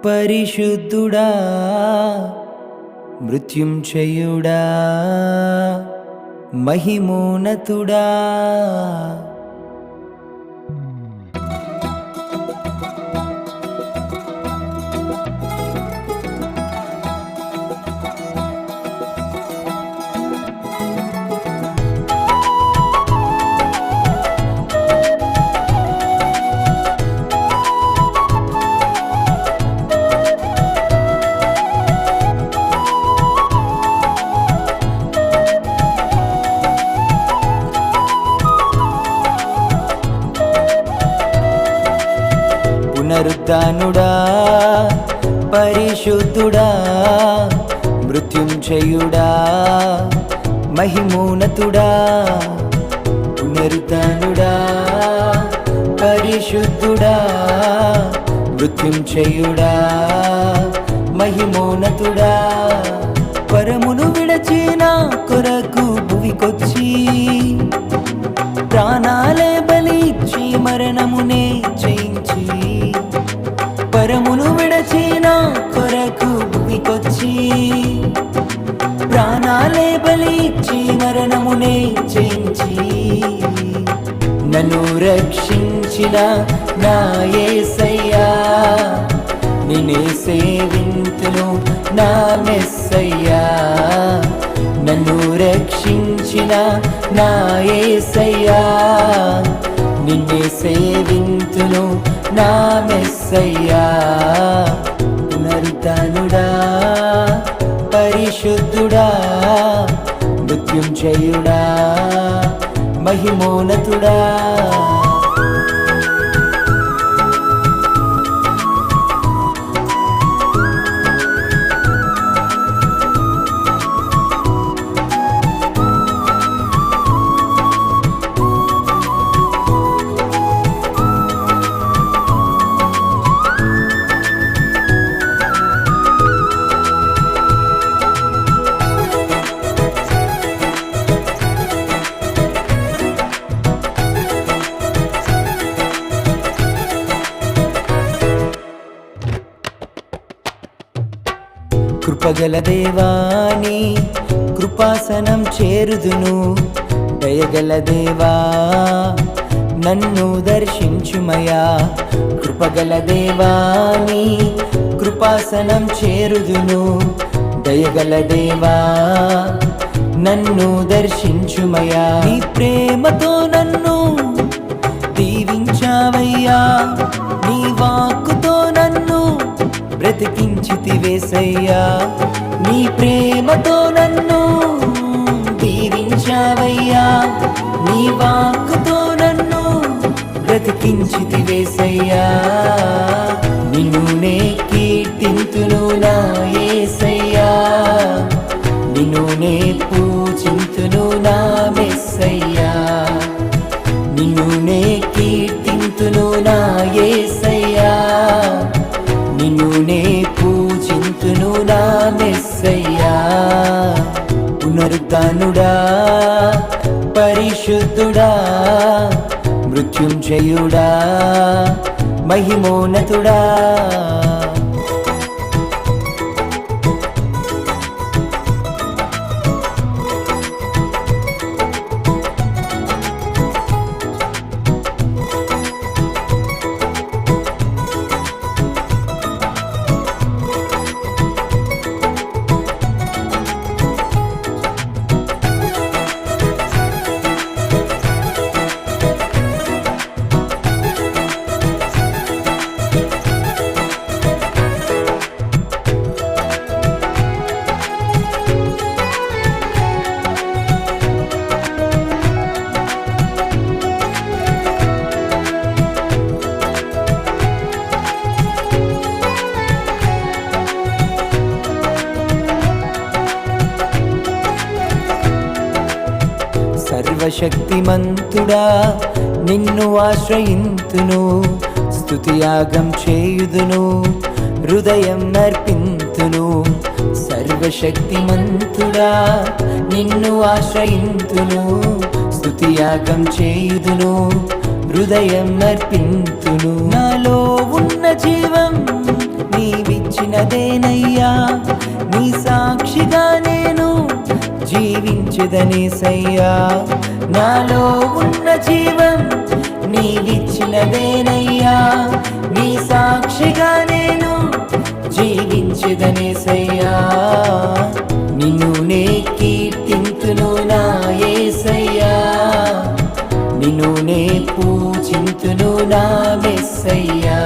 పరిశుద్ధుడా మృత్యుంజయుడా మహిమోన్నతుడా పునరుద్ధానుడా పరిశుద్ధుడా మృత్యుంజయుడా మహిమోన్నతుడా పునరుద్ధానుడా పరిశుద్ధుడా మృత్యుంజయుడా మహిమోన్నతుడా పరమును విడచిన కొరకు భువికొచ్చి ప్రాణాలే బలిచ్చి మరణమునే జయించి పరమును విడచిన కొరకు భూమికొచ్చి ప్రాణాలే బలిచ్చి మరణమునే జయించి నన్ను రక్షించిన నా యేసయ్యా నిన్నే సేవింతును నా మెస్సయ్యా నన్ను రక్షించిన నా యేసయ్యా నిన్నే సేవింతును నా మెస్సయ్యా పునరుద్ధానుడా పరిశుద్ధుడా మృత్యుంజయుడా మహిమోన్నతుడా కృపగల దేవాని కృపాసనం చేరుదును దయగల దేవా నన్ను దర్శించుమయా కృపగల దేవాని కృపాసనం చేరుదును దయగల దేవా నన్ను దర్శించుమయా నీ ప్రేమతో నన్ను దీవించావయ్యా నీ వాక్కుతో నన్ను బ్రతికించితివేసయ్యా నీ ప్రేమతో నన్ను దీవించావయ్యా నీ వాక్కుతో నన్ను బ్రతికించితివేసయ్యా నిన్ను నే కీర్తింతును నా యేసయ్యా నిన్ను నే పూజింతును నా మెస్సయ్యా నిన్ను నే కీర్తింతును నా యేసయ్యా నిన్ను నే పూజింతును నా మెస్సయ్యా పునరుద్ధానుడా పరిశుద్ధుడా మృత్యుంజయుడా మహిమోన్నతుడా సర్వశక్తిమంతుడా నిన్ను ఆశ్రయింతును స్తుతియాగం చేయుదును హృదయం నర్పింతును సర్వశక్తిమంతుడా నిన్ను ఆశ్రయింతును స్తుతియాగం చేయుదును హృదయం నర్పింతును నాలో ఉన్న జీవం నీవి స్తుతించెదనేసయ్యా. నాలో ఉన్న జీవం నీవిచ్చినదేనయ్యా, నీ సాక్షిగా నేను జీవించెదనేసయ్యా. నిన్ను నే కీర్తింతును నా యేసయ్యా, నిన్ను నే పూజింతును నా మెస్సయ్యా.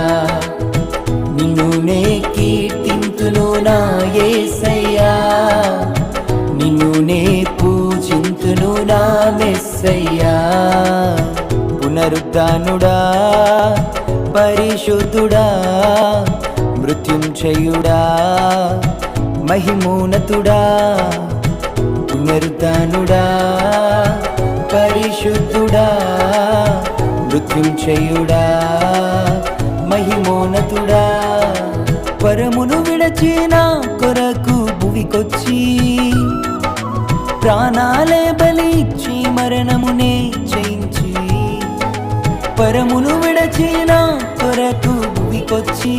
నిన్ను నే కీర్తింతును నా యేసయ్యా, నిన్ను నే పూజింతును నా మెస్సయ్యా. పునరుద్ధానుడా, పరిశుద్ధుడా, మృత్యుంజయుడా, మహిమోన్నతుడా. పునరుద్ధానుడా, పరిశుద్ధుడా, మృత్యుంజయుడా, మహిమోన్నతుడా. పరమును విడచిన కొరకు భువికొచ్చి ప్రాణాలే బలిచ్చి మరణమునే జయించి, పరమును విడచిన కొరకు భువికొచ్చి